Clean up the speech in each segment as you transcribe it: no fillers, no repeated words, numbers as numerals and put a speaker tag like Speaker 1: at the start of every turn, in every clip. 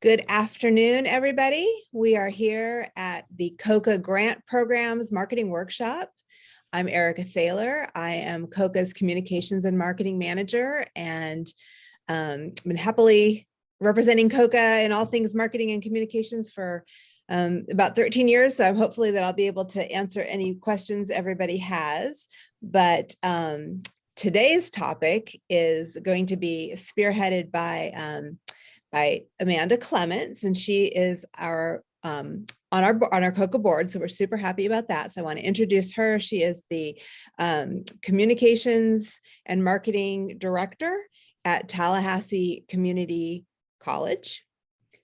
Speaker 1: Good afternoon, everybody. We are here at the COCA Grant Programs Marketing Workshop. I'm Erica Thaler. I am COCA's Communications and Marketing Manager, and I've been happily representing COCA in all things marketing and communications for about 13 years. So hopefully that I'll be able to answer any questions everybody has. But today's topic is going to be spearheaded by Amanda Clements, and she is our on our COCA board. So we're super happy about that. So I want to introduce her. She is the Communications and Marketing Director at Tallahassee Community College.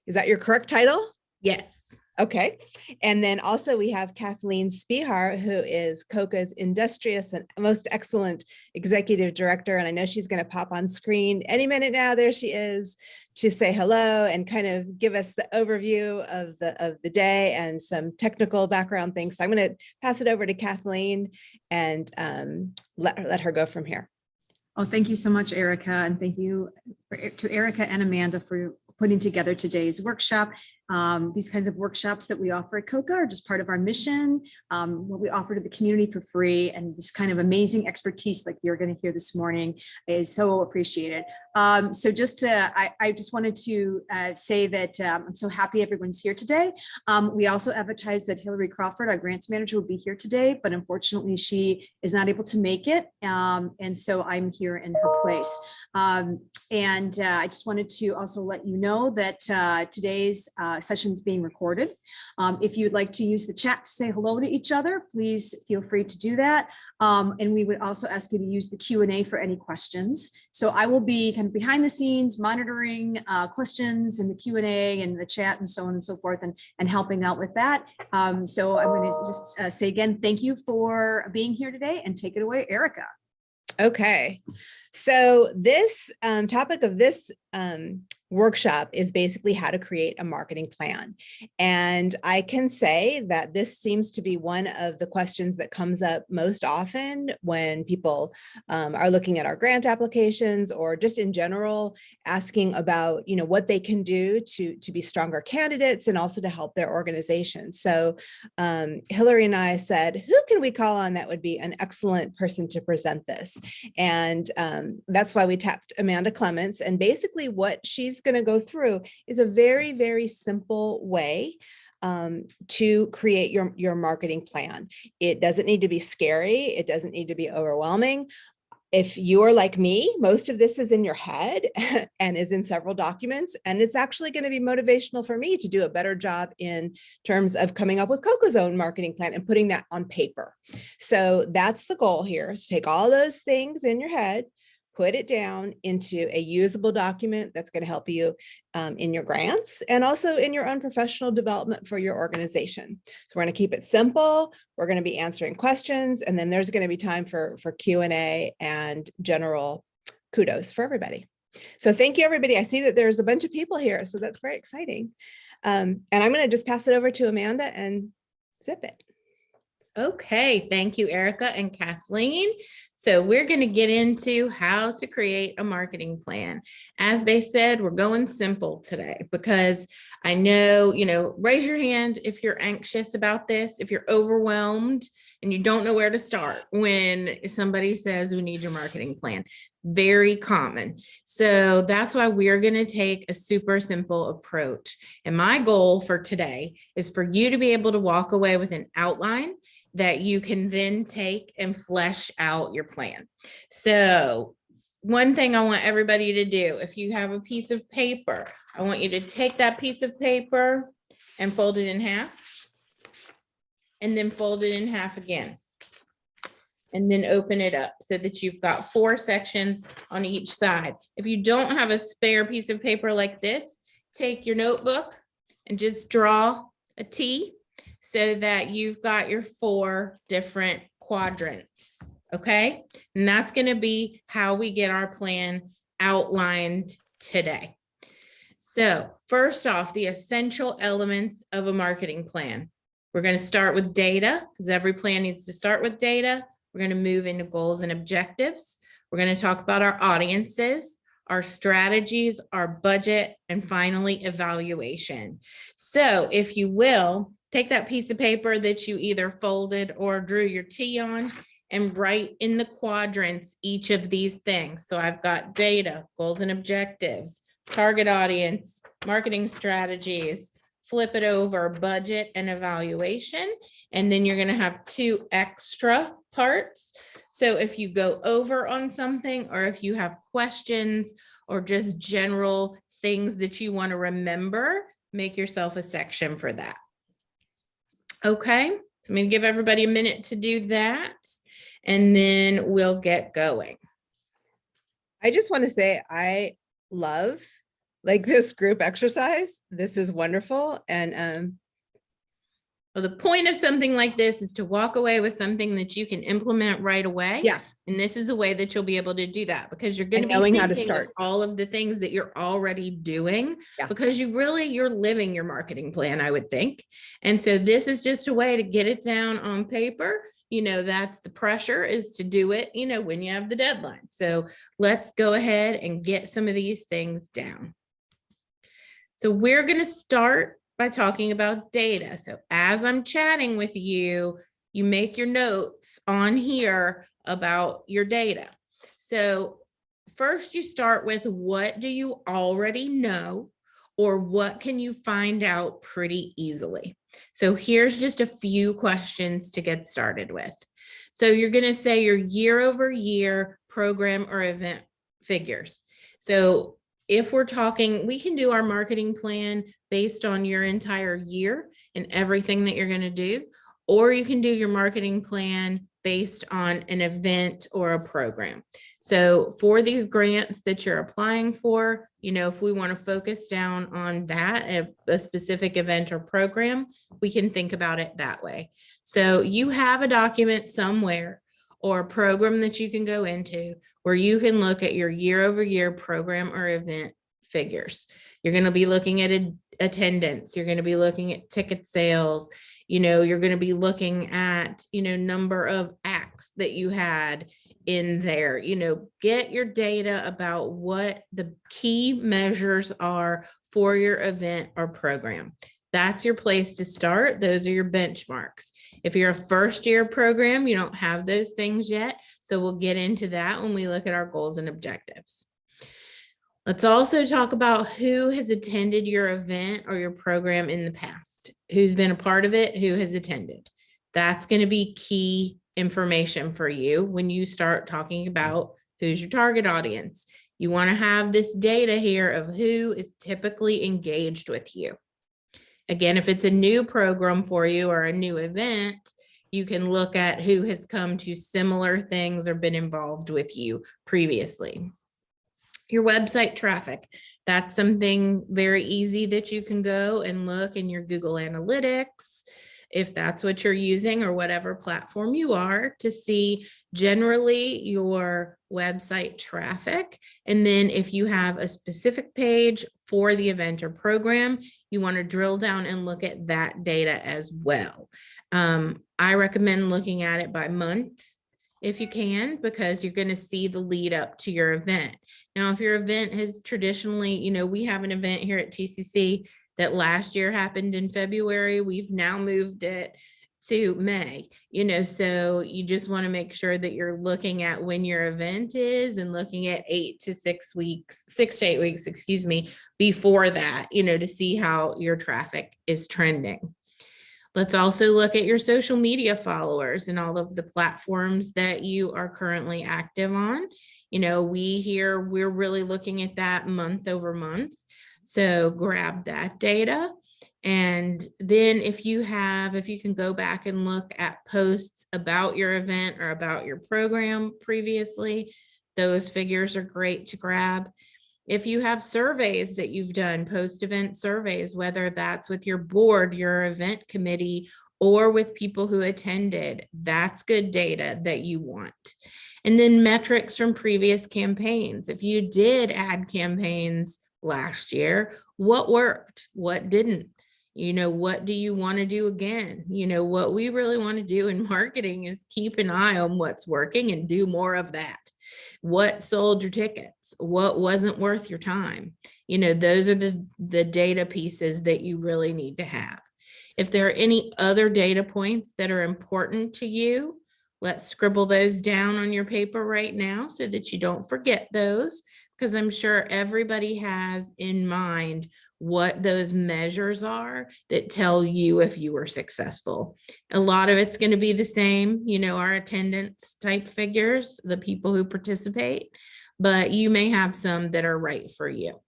Speaker 1: Is that your correct title?
Speaker 2: Yes.
Speaker 1: Okay. And then also we have Kathleen Spihar, who is COCA's industrious and most excellent executive director. And I know she's going to pop on screen any minute now. There she is, to say hello and kind of give us the overview of the day and some technical background things. So I'm going to pass it over to Kathleen and let her go from here.
Speaker 2: Oh, thank you so much, Erica. And thank you to Erica and Amanda for putting together today's workshop. These kinds of workshops that we offer at COCA are just part of our mission, what we offer to the community for free, and this kind of amazing expertise like you're going to hear this morning is so appreciated. So I just wanted to say that I'm so happy everyone's here today. We also advertised that Hillary Crawford, our grants manager, will be here today, but unfortunately she is not able to make it, and so I'm here in her place. I just wanted to also let you know that today's session is being recorded. If you'd like to use the chat to say hello to each other, please feel free to do that. And we would also ask you to use the Q&A for any questions. So I will be kind of behind the scenes monitoring questions in the Q&A and the chat and so on and so forth, and helping out with that. So I'm going to just say again, thank you for being here today, and take it away, Erica.
Speaker 1: Okay, so this topic of this workshop is basically how to create a marketing plan. And I can say that this seems to be one of the questions that comes up most often when people are looking at our grant applications, or just in general asking about, you know, what they can do to be stronger candidates and also to help their organization. So Hillary and I said, who can we call on that would be an excellent person to present this? And that's why we tapped Amanda Clements. And basically what she's going to go through is a very, very simple way to create your marketing plan. It doesn't need to be scary. It doesn't need to be overwhelming. If you are like me, most of this is in your head and is in several documents, and it's actually going to be motivational for me to do a better job in terms of coming up with COCA's own marketing plan and putting that on paper. So that's the goal here, is to take all those things in your head, put it down into a usable document that's going to help you in your grants and also in your own professional development for your organization. So we're going to keep it simple. We're going to be answering questions, and then there's going to be time for Q&A and general kudos for everybody. So thank you, everybody. I see that there's a bunch of people here, so that's very exciting. And I'm going to just pass it over to Amanda and zip it.
Speaker 3: Okay, thank you, Erica and Kathleen. So we're going to get into how to create a marketing plan. As they said, we're going simple today because I know, raise your hand if you're anxious about this, if you're overwhelmed and you don't know where to start when somebody says we need your marketing plan. Very common. So that's why we're going to take a super simple approach. And my goal for today is for you to be able to walk away with an outline that you can then take and flesh out your plan. So one thing I want everybody to do, if you have a piece of paper, I want you to take that piece of paper and fold it in half, and then fold it in half again, and then open it up so that you've got 4 sections on each side. If you don't have a spare piece of paper like this, take your notebook and just draw a T so that you've got your 4 different quadrants, okay? And that's going to be how we get our plan outlined today. So first off, the essential elements of a marketing plan. We're going to start with data, because every plan needs to start with data. We're going to move into goals and objectives. We're going to talk about our audiences, our strategies, our budget, and finally evaluation. So if you will, take that piece of paper that you either folded or drew your T on and write in the quadrants each of these things. So I've got data, goals and objectives, target audience, marketing strategies, flip it over, budget and evaluation. And then you're going to have 2 extra parts. So if you go over on something, or if you have questions or just general things that you want to remember, make yourself a section for that. Okay, so I'm going to give everybody a minute to do that, and then we'll get going.
Speaker 1: I just want to say I love like this group exercise. This is wonderful. And
Speaker 3: Well, the point of something like this is to walk away with something that you can implement right away.
Speaker 1: yeah,
Speaker 3: And this is a way that you'll be able to do that, because you're going to
Speaker 1: And
Speaker 3: be
Speaker 1: knowing how to
Speaker 3: thinking of
Speaker 1: start.
Speaker 3: all of the things that you're already doing,
Speaker 1: Yeah.
Speaker 3: because you're living your marketing plan, I would think. And so this is just a way to get it down on paper. You know, that's the pressure, is to do it, you know, when you have the deadline. So let's go ahead and get some of these things down. So we're going to start by talking about data. So as I'm chatting with you, you make your notes on here about your data. So first you start with, what do you already know, or what can you find out pretty easily? So here's just a few questions to get started with. So you're going to say your year-over-year program or event figures. So if we're talking, we can do our marketing plan based on your entire year and everything that you're going to do, or you can do your marketing plan based on an event or a program. So for these grants that you're applying for, you know, if we want to focus down on that, a specific event or program, we can think about it that way. So you have a document somewhere or a program that you can go into where you can look at your year-over-year program or event figures. You're going to be looking at attendance. You're going to be looking at ticket sales. You know, you're going to be looking at, you know, number of acts that you had in there. You know, get your data about what the key measures are for your event or program. That's your place to start. Those are your benchmarks. If you're a first year program, you don't have those things yet. So we'll get into that when we look at our goals and objectives. Let's also talk about who has attended your event or your program in the past, who's been a part of it, who has attended. That's going to be key information for you when you start talking about who's your target audience. You want to have this data here of who is typically engaged with you. Again, if it's a new program for you or a new event, you can look at who has come to similar things or been involved with you previously. Your website traffic, that's something very easy that you can go and look in your Google Analytics, if that's what you're using, or whatever platform you are, to see generally your website traffic. And then if you have a specific page for the event or program, you want to drill down and look at that data as well. I recommend looking at it by month if you can, because you're going to see the lead up to your event. Now, if your event has traditionally, you know, we have an event here at TCC that last year happened in February. We've now moved it to May, you know, so you just want to make sure that you're looking at when your event is and looking at 6 to 8 weeks, excuse me, before that, you know, to see how your traffic is trending. Let's also look at your social media followers and all of the platforms that you are currently active on. You know, we're really looking at that month over month. So grab that data. And then if you can go back and look at posts about your event or about your program previously, those figures are great to grab. If you have surveys that you've done, post-event surveys, whether that's with your board, your event committee, or with people who attended, that's good data that you want. And then metrics from previous campaigns. If you did ad campaigns last year, what worked? What didn't? You know, what do you want to do again? You know, what we really want to do in marketing is keep an eye on what's working and do more of that. What sold your tickets? What wasn't worth your time? Those are the data pieces that you really need to have. If there are any other data points that are important to you, let's scribble those down on your paper right now so that you don't forget those, because I'm sure everybody has in mind what those measures are that tell you if you were successful. A lot of it's going to be the same, our attendance type figures, the people who participate, but you may have some that are right for you.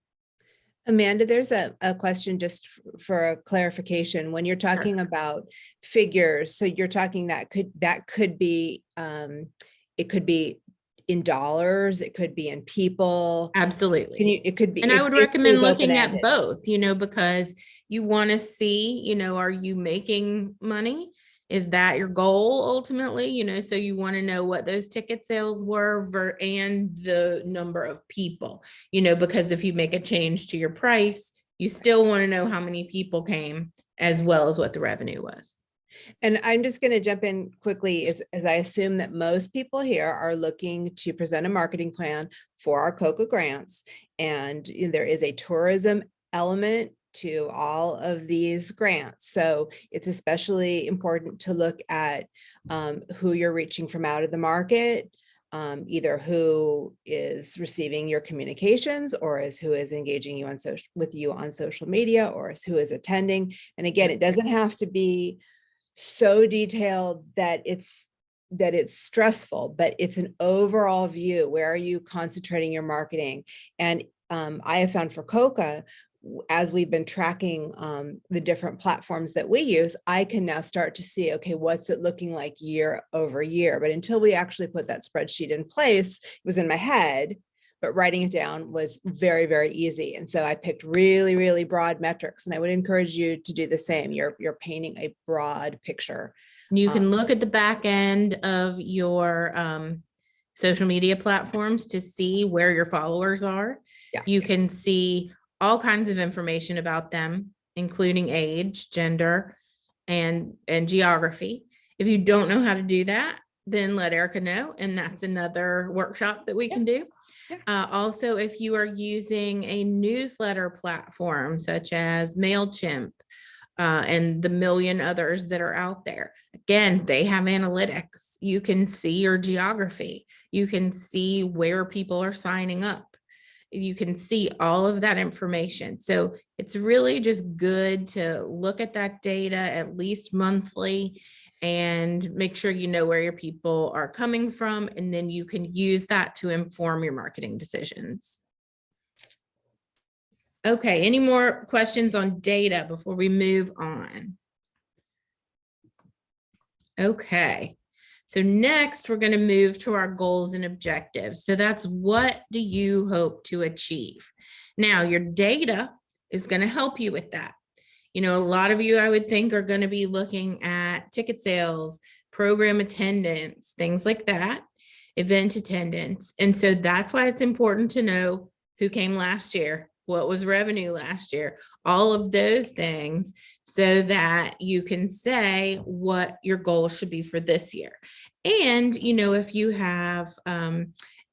Speaker 1: Amanda, there's a question just for a clarification. When you're talking about figures, so you're talking that could be, it could be in dollars, it could be in people.
Speaker 3: Absolutely.
Speaker 1: It could be.
Speaker 3: And I would
Speaker 1: it
Speaker 3: recommend
Speaker 1: is
Speaker 3: looking at
Speaker 1: open-ended.
Speaker 3: both, because you want to see, are you making money? Is that your goal ultimately? So you want to know what those ticket sales were and the number of people, because if you make a change to your price, you still want to know how many people came as well as what the revenue was.
Speaker 1: And I'm just going to jump in quickly as I assume that most people here are looking to present a marketing plan for our COCA grants. And there is a tourism element to all of these grants. So it's especially important to look at who you're reaching from out of the market, either who is receiving your communications or is who is engaging you with you on social media, or is who is attending. And again, it doesn't have to be so detailed that it's stressful, but it's an overall view. Where are you concentrating your marketing? And I have found for COCA, as we've been tracking the different platforms that we use, I can now start to see, okay, what's it looking like year over year? But until we actually put that spreadsheet in place, it was in my head, but writing it down was very, very easy. And so I picked really, really broad metrics, and I would encourage you to do the same. You're painting a broad picture.
Speaker 3: You can look at the back end of your social media platforms to see where your followers are.
Speaker 1: Yeah.
Speaker 3: You can see all kinds of information about them, including age, gender, and geography. If you don't know how to do that, then let Erica know, and that's another workshop that we can do. Also, if you are using a newsletter platform such as MailChimp and the million others that are out there, again, they have analytics. You can see your geography. You can see where people are signing up. You can see all of that information. So it's really just good to look at that data at least monthly and make sure you know where your people are coming from, and then you can use that to inform your marketing decisions. Okay, any more questions on data before we move on? Okay, so next we're going to move to our goals and objectives. So that's, what do you hope to achieve? Now, your data is going to help you with that. A lot of you, I would think, are going to be looking at ticket sales, program attendance, things like that, event attendance. And so that's why it's important to know who came last year, what was revenue last year, all of those things, so that you can say what your goal should be for this year. And, if you have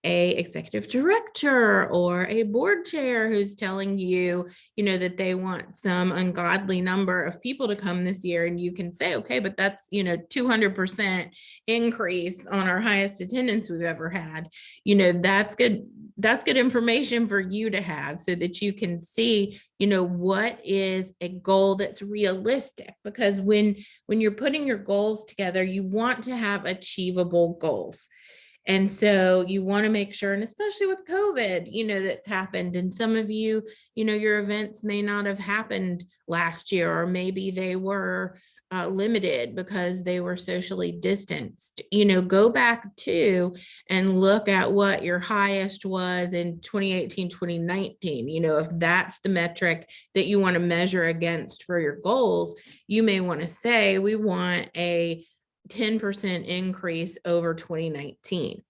Speaker 3: a executive director or a board chair who's telling you, that they want some ungodly number of people to come this year, and you can say, okay, but that's, 200% increase on our highest attendance we've ever had. That's good. That's good information for you to have, so that you can see, what is a goal that's realistic. Because when you're putting your goals together, you want to have achievable goals. And so you want to make sure, and especially with COVID, that's happened. And some of you, your events may not have happened last year, or maybe they were limited because they were socially distanced. Go back to and look at what your highest was in 2018, 2019. If that's the metric that you want to measure against for your goals, you may want to say, we want a 10% increase over 2019.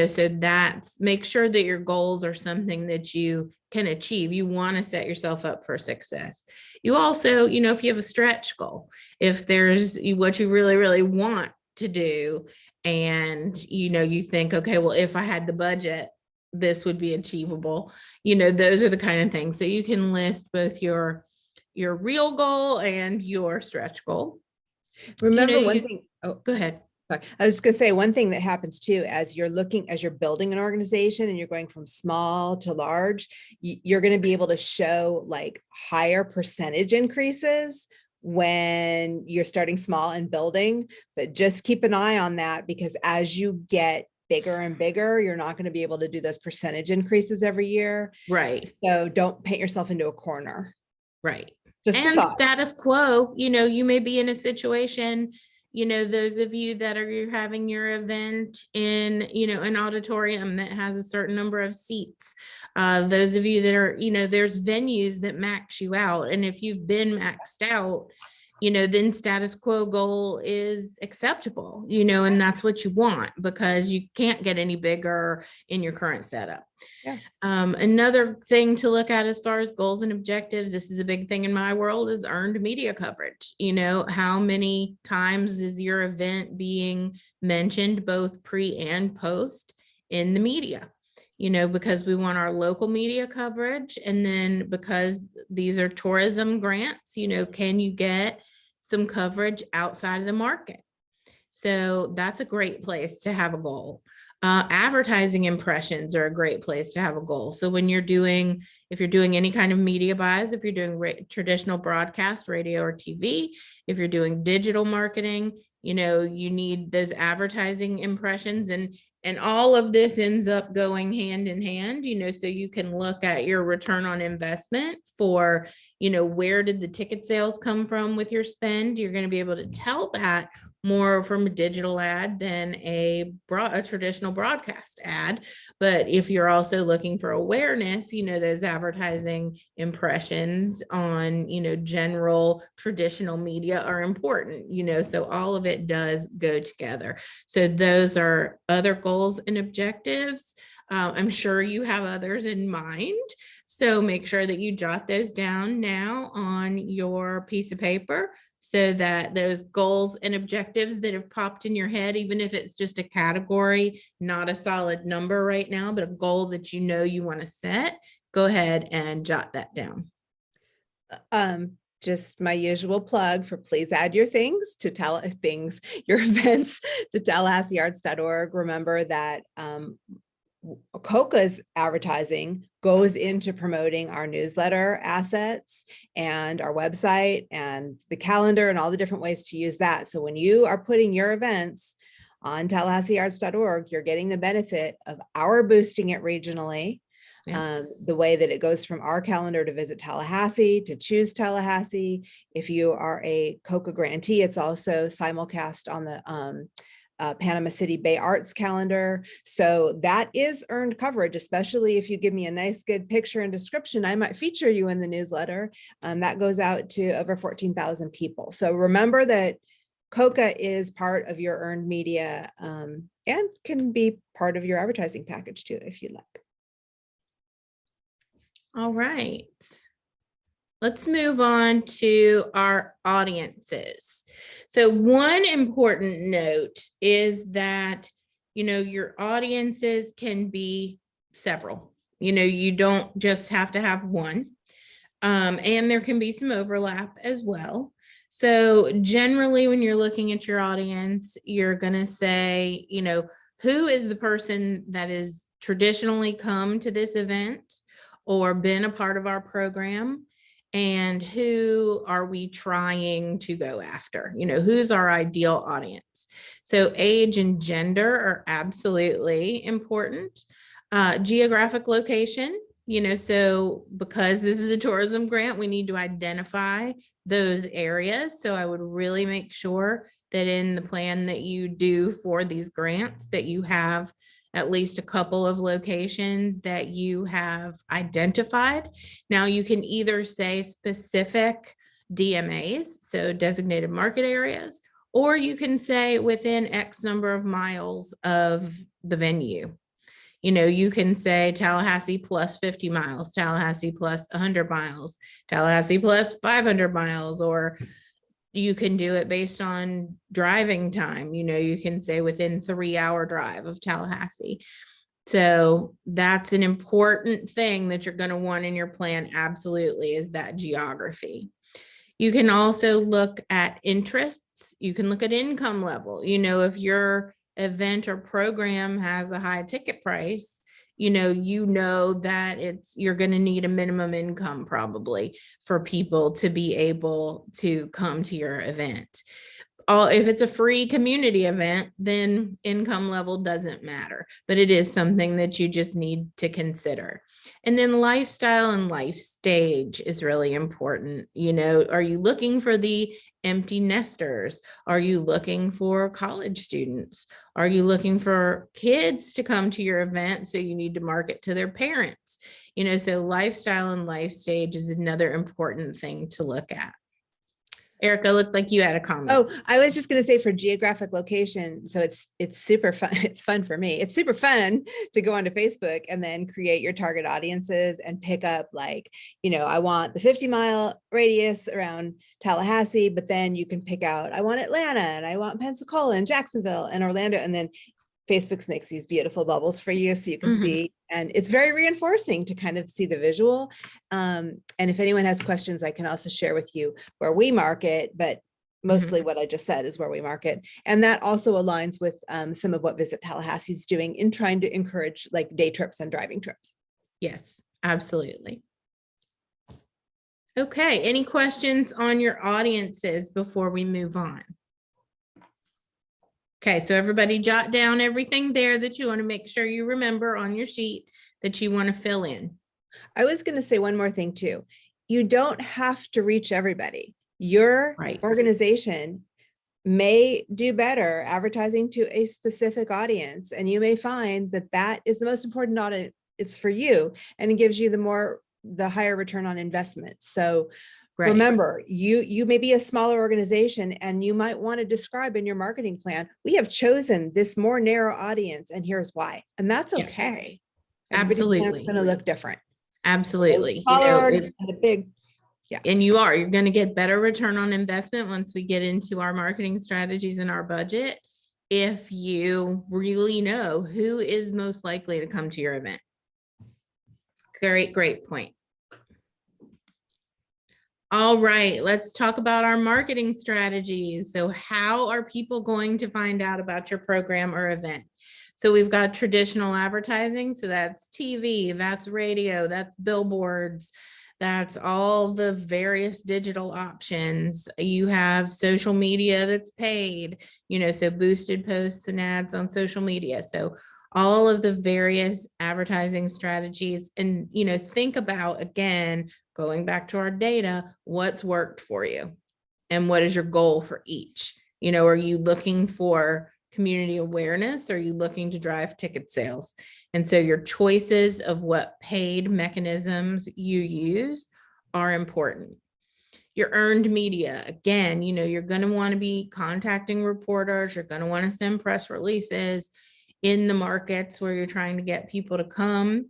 Speaker 3: So that's, make sure that your goals are something that you can achieve. You want to set yourself up for success. You also, if you have a stretch goal, if there's what you really, really want to do, and, you think, okay, well, if I had the budget, this would be achievable. Those are the kind of things. So you can list both your real goal and your stretch goal.
Speaker 1: Remember one thing. Oh,
Speaker 3: Go ahead.
Speaker 1: sorry. I was going to say one thing that happens too, as you're building an organization and you're going from small to large, you're going to be able to show like higher percentage increases when you're starting small and building, but just keep an eye on that, because as you get bigger and bigger, you're not going to be able to do those percentage increases every year.
Speaker 3: Right.
Speaker 1: So don't paint yourself into a corner.
Speaker 3: Right.
Speaker 1: Just
Speaker 3: and status quo, you may be in a situation, those of you that are having your event in, an auditorium that has a certain number of seats. Those of you that are, there's venues that max you out. And if you've been maxed out, then status quo goal is acceptable, and that's what you want, because you can't get any bigger in your current setup.
Speaker 1: Yeah.
Speaker 3: Another thing to look at as far as goals and objectives, this is a big thing in my world, is earned media coverage. How many times is your event being mentioned both pre and post in the media? Because we want our local media coverage. And then because these are tourism grants, can you get some coverage outside of the market? So that's a great place to have a goal. Advertising impressions are a great place to have a goal. So when if you're doing any kind of media buys, if you're doing traditional broadcast, radio or TV, if you're doing digital marketing, you need those advertising impressions, and all of this ends up going hand in hand, so you can look at your return on investment for, where did the ticket sales come from with your spend? You're going to be able to tell that more from a digital ad than a traditional broadcast ad. But if you're also looking for awareness, those advertising impressions on, general traditional media are important, so all of it does go together. So those are other goals and objectives. I'm sure you have others in mind. So make sure that you jot those down now on your piece of paper, so that those goals and objectives that have popped in your head, even if it's just a category, not a solid number right now, but a goal that you want to set, go ahead and jot that down.
Speaker 1: Just my usual plug for please add your things to your events to TallahasseeArts.org. Remember that COCA's advertising goes into promoting our newsletter assets and our website and the calendar and all the different ways to use that. So when you are putting your events on TallahasseeArts.org, you're getting the benefit of our boosting it regionally. Yeah. The way that it goes from our calendar to visit Tallahassee, to choose Tallahassee. If you are a COCA grantee, it's also simulcast on the Panama City Bay Arts calendar. So that is earned coverage, especially if you give me a nice, good picture and description, I might feature you in the newsletter. That goes out to over 14,000 people. So remember that COCA is part of your earned media and can be part of your advertising package too, if you like.
Speaker 3: All right. Let's move on to our audiences. So one important note is that, your audiences can be several. You don't just have to have one. And there can be some overlap as well. So generally, when you're looking at your audience, you're going to say, who is the person that is traditionally come to this event or been a part of our program, and who are we trying to go after? Who's our ideal audience? So age and gender are absolutely important. Geographic location, so because this is a tourism grant, we need to identify those areas. So I would really make sure that in the plan that you do for these grants, that you have at least a couple of locations that you have identified. Now you can either say specific DMAs, so designated market areas, or you can say within X number of miles of the venue. You can say Tallahassee plus 50 miles, Tallahassee plus 100 miles, Tallahassee plus 500 miles, or You can do it based on driving time. You can say within 3-hour drive of Tallahassee. So that's an important thing that you're going to want in your plan. Absolutely, is that geography. You can also look at interests. You can look at income level. If your event or program has a high ticket price, that you're going to need a minimum income probably for people to be able to come to your event. If it's a free community event, then income level doesn't matter, but it is something that you just need to consider. And then lifestyle and life stage is really important. Are you looking for the empty nesters? Are you looking for college students? Are you looking for kids to come to your event? So you need to market to their parents. So lifestyle and life stage is another important thing to look at. Erica, looked like you had a comment.
Speaker 1: Oh, I was just going to say for geographic location. So it's super fun. It's fun for me. It's super fun to go onto Facebook and then create your target audiences and pick up I want the 50-mile radius around Tallahassee, but then you can pick out, I want Atlanta and I want Pensacola and Jacksonville and Orlando. And then Facebook makes these beautiful bubbles for you so you can see, and it's very reinforcing to kind of see the visual. And if anyone has questions, I can also share with you where we market, but mostly what I just said is where we market. And that also aligns with some of what Visit Tallahassee is doing in trying to encourage like day trips and driving trips.
Speaker 3: Yes, absolutely. Okay, any questions on your audiences before we move on? Okay, so everybody jot down everything there that you want to make sure you remember on your sheet that you want to fill in.
Speaker 1: I was going to say one more thing too. You don't have to reach everybody. Your organization may do better advertising to a specific audience, and you may find that that is the most important audience. It's for you, and it gives you the higher return on investment. So remember, you may be a smaller organization and you might want to describe in your marketing plan, we have chosen this more narrow audience and here's why. And that's okay.
Speaker 3: Absolutely.
Speaker 1: It's going to look different.
Speaker 3: Absolutely.
Speaker 1: And the big,
Speaker 3: and you're going to get better return on investment once we get into our marketing strategies and our budget, if you really know who is most likely to come to your event. Great point. All right, let's talk about our marketing strategies. So how are people going to find out about your program or event? So we've got traditional advertising. So that's TV, that's radio, that's billboards, that's all the various digital options. You have social media that's paid, so boosted posts and ads on social media. So all of the various advertising strategies, and think about, again, going back to our data, what's worked for you and what is your goal for each. Are you looking for community awareness? Or are you looking to drive ticket sales? And so your choices of what paid mechanisms you use are important. Your earned media, again, you're going to want to be contacting reporters. You're going to want to send press releases in the markets where you're trying to get people to come.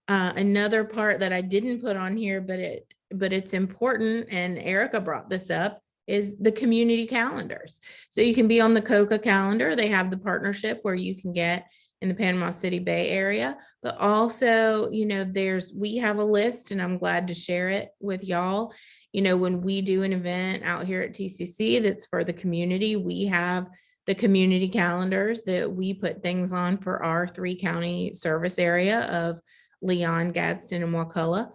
Speaker 3: Another part that I didn't put on here, but it's important, and Erica brought this up, is the community calendars. So you can be on the COCA calendar. They have the partnership where you can get in the Panama City Bay area, but also, we have a list, and I'm glad to share it with y'all. When we do an event out here at TCC that's for the community, we have the community calendars that we put things on for our 3-county service area of Leon, Gadsden, and Wakulla.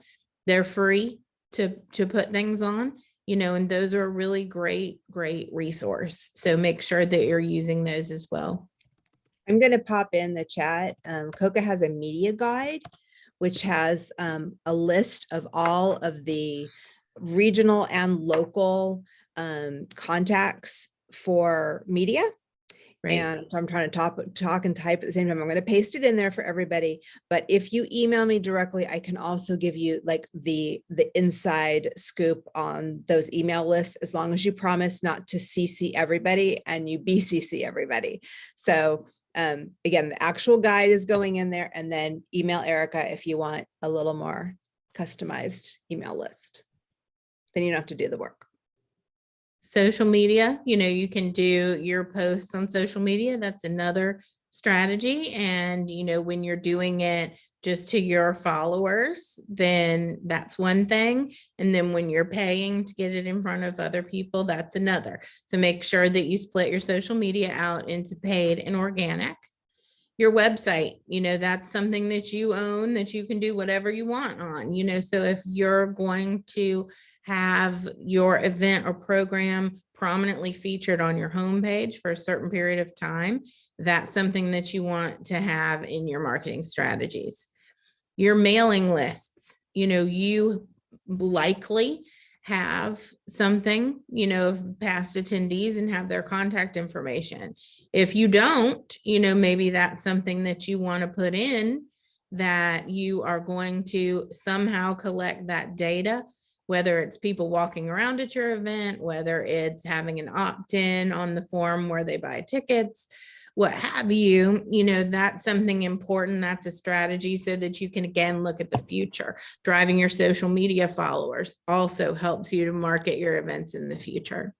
Speaker 3: They're free to put things on, and those are a really great resource. So make sure that you're using those as well.
Speaker 1: I'm going to pop in the chat. COCA has a media guide, which has a list of all of the regional and local contacts for media. Right. And I'm trying to talk and type at the same time. I'm going to paste it in there for everybody. But if you email me directly, I can also give you like the inside scoop on those email lists, as long as you promise not to CC everybody and you BCC everybody. So again, the actual guide is going in there, and then email Erica if you want a little more customized email list. Then you don't have to do the work.
Speaker 3: Social media, you can do your posts on social media. That's another strategy. And, when you're doing it just to your followers, then that's one thing. And then when you're paying to get it in front of other people, that's another. So make sure that you split your social media out into paid and organic. Your website, that's something that you own, that you can do whatever you want on, so if you're going to have your event or program prominently featured on your homepage for a certain period of time, that's something that you want to have in your marketing strategies. Your mailing lists, you likely have something, of past attendees and have their contact information. If you don't, maybe that's something that you want to put in, that you are going to somehow collect that data, whether it's people walking around at your event, whether it's having an opt-in on the form where they buy tickets, what have you, that's something important. That's a strategy so that you can, again, look at the future. Driving your social media followers also helps you to market your events in the future.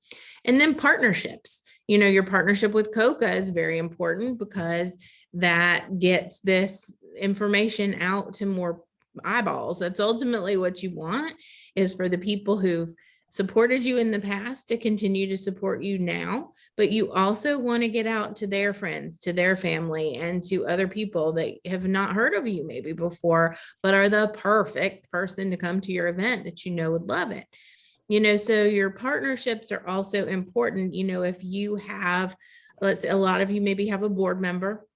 Speaker 3: And then partnerships, your partnership with COCA is very important because that gets this information out to more eyeballs. That's ultimately what you want, is for the people who've supported you in the past to continue to support you now, but you also want to get out to their friends, to their family, and to other people that have not heard of you maybe before, but are the perfect person to come to your event that would love it. So your partnerships are also important. If you have, let's say a lot of you maybe have a board member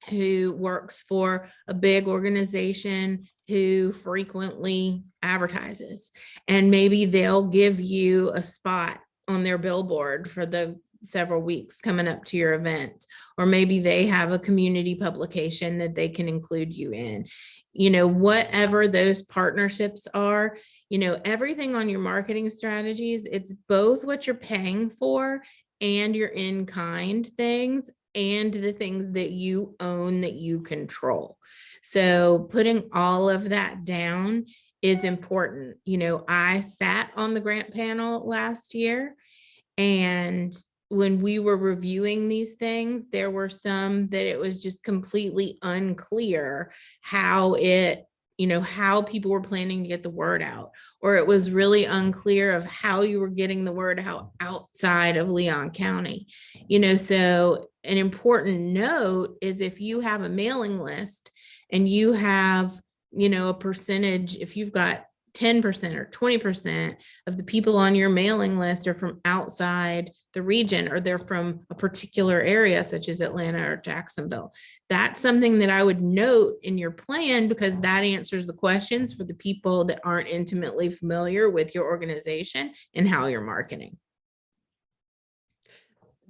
Speaker 3: who works for a big organization who frequently advertises, and maybe they'll give you a spot on their billboard for the several weeks coming up to your event, or maybe they have a community publication that they can include you in. Whatever those partnerships are, everything on your marketing strategies, it's both what you're paying for and your in-kind things, and the things that you own, that you control. So putting all of that down is important. I sat on the grant panel last year, and when we were reviewing these things, there were some that it was just completely unclear how how people were planning to get the word out, or it was really unclear of how you were getting the word out outside of Leon County. So an important note is, if you have a mailing list and you have, a percentage, if you've got 10% or 20% of the people on your mailing list are from outside the region, or they're from a particular area such as Atlanta or Jacksonville, that's something that I would note in your plan, because that answers the questions for the people that aren't intimately familiar with your organization and how you're marketing.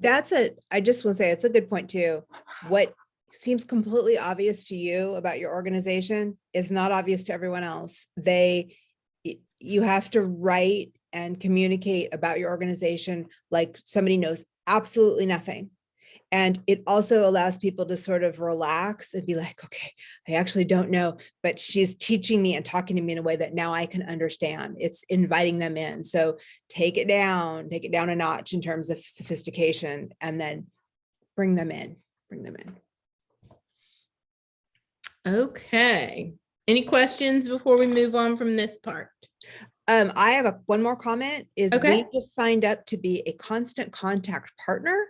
Speaker 1: I just want to say it's a good point too. What seems completely obvious to you about your organization is not obvious to everyone else. You have to write and communicate about your organization like somebody knows absolutely nothing. And it also allows people to sort of relax and be like, okay, I actually don't know, but she's teaching me and talking to me in a way that now I can understand. It's inviting them in. So take it down a notch in terms of sophistication, and then bring them in.
Speaker 3: Okay. Any questions before we move on from this part?
Speaker 1: I have one more comment is
Speaker 3: Okay.
Speaker 1: we just signed up to be a constant contact partner.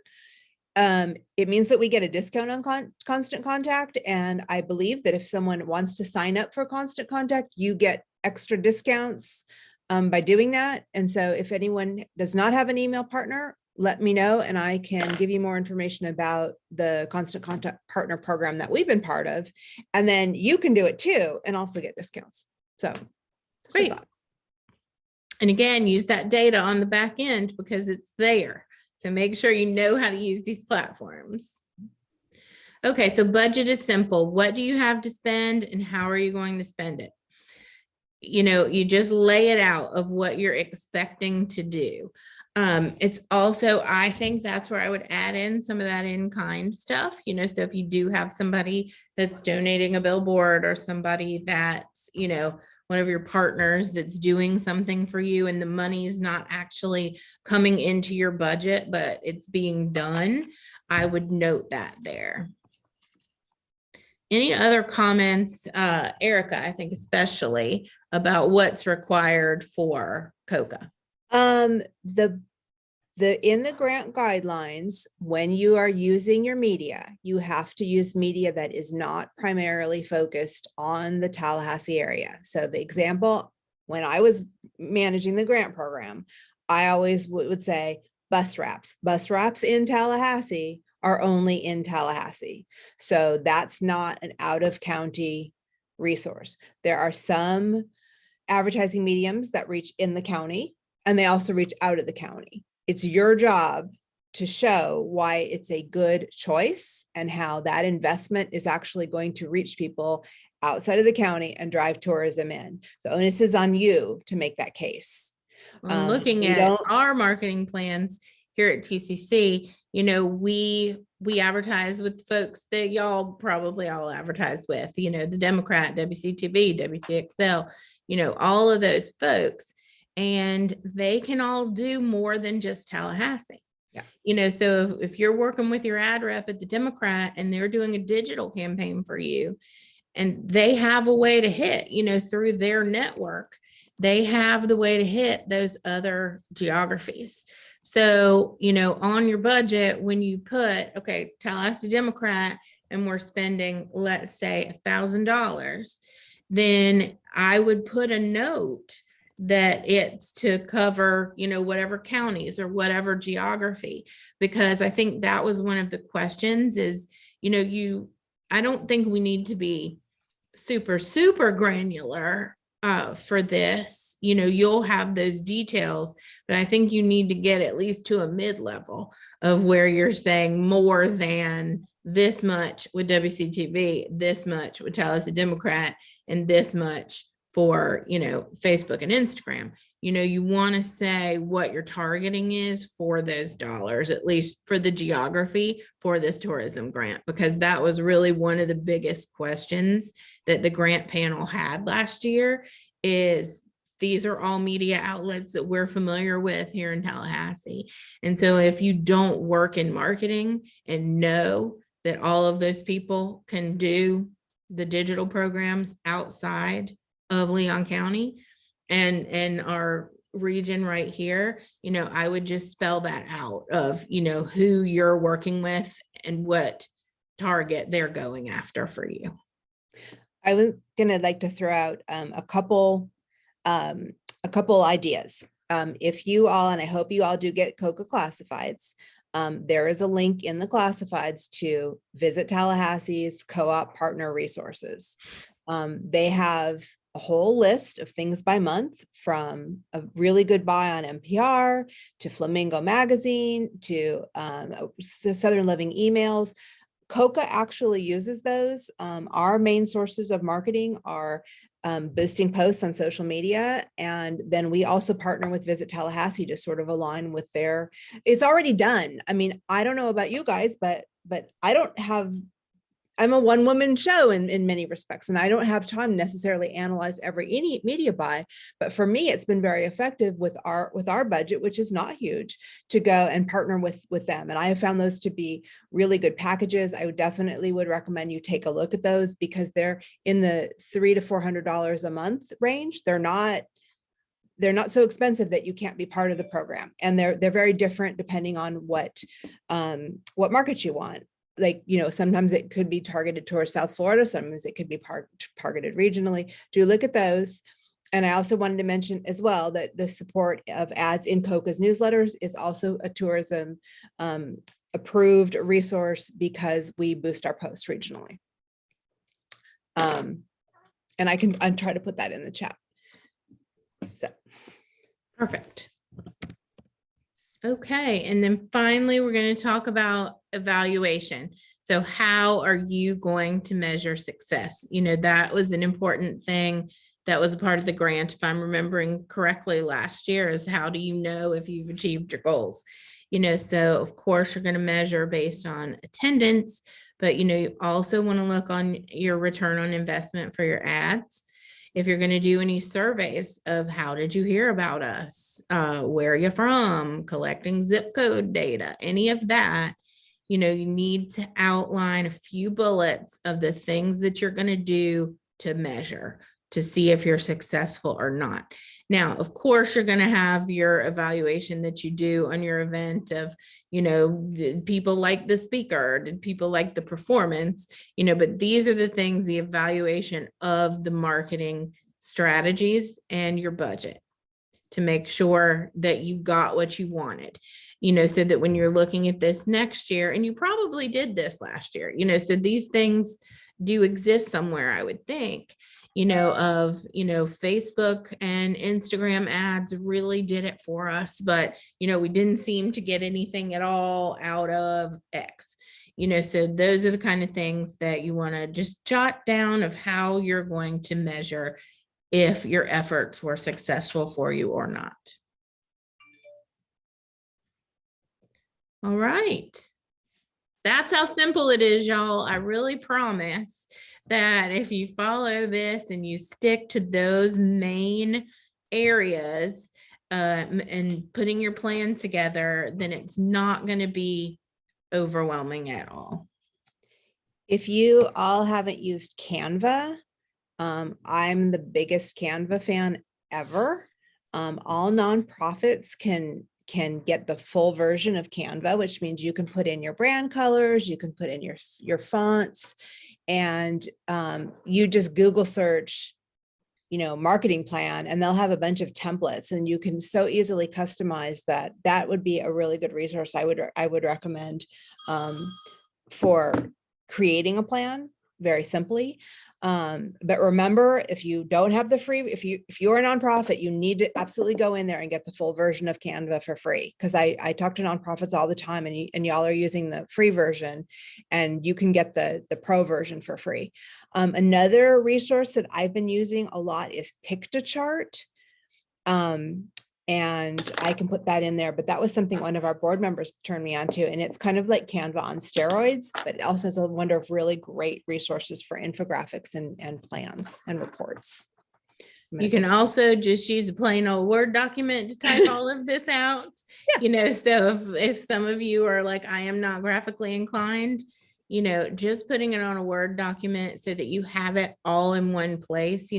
Speaker 1: It means that we get a discount on constant contact. And I believe that if someone wants to sign up for constant contact, you get extra discounts by doing that. And so if anyone does not have an email partner, let me know and I can give you more information about the constant contact partner program that we've been part of. And then you can do it too and also get discounts. So
Speaker 3: great. And again, use that data on the back end because it's there. So make sure you know how to use these platforms. Okay, so budget is simple. What do you have to spend and how are you going to spend it? you just lay it out of what you're expecting to do. It's also, I think that's where I would add in some of that in-kind stuff, so if you do have somebody that's donating a billboard or somebody that's, one of your partners that's doing something for you and the money's not actually coming into your budget, but it's being done, I would note that there. Any other comments, Erica, I think especially about what's required for COCA?
Speaker 1: In the grant guidelines, when you are using your media, you have to use media that is not primarily focused on the Tallahassee area. So the example, when I was managing the grant program, I always would say bus wraps. Bus wraps in Tallahassee are only in Tallahassee. So that's not an out of county resource. There are some advertising mediums that reach in the county and they also reach out of the county. It's your job to show why it's a good choice and how that investment is actually going to reach people outside of the county and drive tourism in. So onus is on you to make that case.
Speaker 3: Looking at our marketing plans here at TCC, we advertise with folks that y'all probably all advertise with, the Democrat, WCTV, WTXL, all of those folks. And they can all do more than just Tallahassee.
Speaker 1: Yeah.
Speaker 3: So if you're working with your ad rep at the Democrat and they're doing a digital campaign for you and they have a way to hit, through their network, they have the way to hit those other geographies. So, on your budget, when you put, okay, Tallahassee Democrat, and we're spending, let's say $1,000, then I would put a note that it's to cover, whatever counties or whatever geography, because I think that was one of the questions is, I don't think we need to be super, super granular for this. You'll have those details, but I think you need to get at least to a mid-level of where you're saying more than this much with WCTV, this much with Tallahassee Democrat, and this much for, Facebook and Instagram. You want to say what your targeting is for those dollars, at least for the geography for this tourism grant, because that was really one of the biggest questions that the grant panel had last year is these are all media outlets that we're familiar with here in Tallahassee. And so if you don't work in marketing and know that all of those people can do the digital programs outside of Leon County and our region right here, I would just spell that out of, who you're working with and what target they're going after for you.
Speaker 1: I was gonna like to throw out a couple ideas. If you all, and I hope you all do get COCA classifieds, there is a link in the classifieds to visit Tallahassee's co-op partner resources. They have a whole list of things by month, from a really good buy on NPR to Flamingo magazine to Southern Living emails. COCA actually uses those. Our main sources of marketing are boosting posts on social media. And then we also partner with Visit Tallahassee to sort of align with their, it's already done. I mean, I don't know about you guys, but I'm a one-woman show in many respects, and I don't have time to necessarily analyze any media buy. But for me, it's been very effective with our budget, which is not huge, to go and partner with them. And I have found those to be really good packages. I would definitely recommend you take a look at those because they're in the $300 to $400 a month range. They're not so expensive that you can't be part of the program, and they're very different depending on what market you want. Like, sometimes it could be targeted towards South Florida. Sometimes it could be targeted regionally. Do look at those. And I also wanted to mention as well that the support of ads in COCA's newsletters is also a tourism approved resource because we boost our posts regionally. And I'm trying to put that in the chat. So.
Speaker 3: Perfect. Okay, and then finally, we're going to talk about evaluation. So how are you going to measure success? That was an important thing that was a part of the grant, if I'm remembering correctly last year, is how do you know if you've achieved your goals? So of course you're going to measure based on attendance, but you also want to look on your return on investment for your ads. If you're going to do any surveys of how did you hear about us, where are you from, collecting zip code data, any of that, you need to outline a few bullets of the things that you're going to do to measure, to see if you're successful or not. Now, of course, you're going to have your evaluation that you do on your event of, did people like the speaker? Did people like the performance? But these are the things, the evaluation of the marketing strategies and your budget to make sure that you got what you wanted, so that when you're looking at this next year, and you probably did this last year, so these things do exist somewhere, I would think, Facebook and Instagram ads really did it for us, but, we didn't seem to get anything at all out of X, so those are the kind of things that you want to just jot down of how you're going to measure if your efforts were successful for you or not. All right. That's how simple it is, y'all. I really promise that if you follow this and you stick to those main areas and putting your plan together, then it's not going to be overwhelming at all.
Speaker 1: If you all haven't used Canva, I'm the biggest Canva fan ever. All nonprofits can get the full version of Canva, which means you can put in your brand colors, you can put in your fonts, and you just Google search, marketing plan, and they'll have a bunch of templates, and you can so easily customize that. That would be a really good resource I would recommend for creating a plan very simply. But remember, if you don't have the free, if you're a nonprofit, you need to absolutely go in there and get the full version of Canva for free. Because I talk to nonprofits all the time, and y'all are using the free version, and you can get the pro version for free. Another resource that I've been using a lot is Pictochart. And I can put that in there, but that was something one of our board members turned me on to, and it's kind of like Canva on steroids, but it also has a wonder of really great resources for infographics and plans and reports.
Speaker 3: You can also just use a plain old Word document to type all of this out. Yeah. So if some of you are like, I am not graphically inclined, just putting it on a Word document so that you have it all in one place,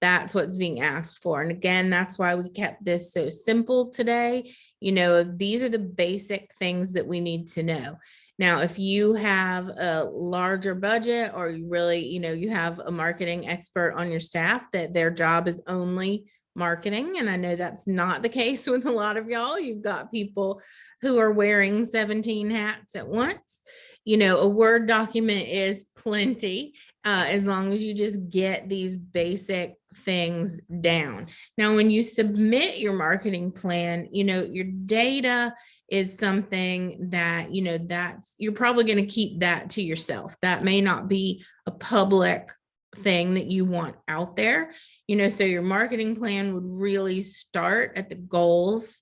Speaker 3: that's what's being asked for. And again, that's why we kept this so simple today. These are the basic things that we need to know. Now, if you have a larger budget, or you really, you have a marketing expert on your staff that their job is only marketing, and I know that's not the case with a lot of y'all. You've got people who are wearing 17 hats at once. A Word document is plenty. As long as you just get these basic things down. Now, when you submit your marketing plan, your data is something that, you're probably going to keep that to yourself. That may not be a public thing that you want out there, so your marketing plan would really start at the goals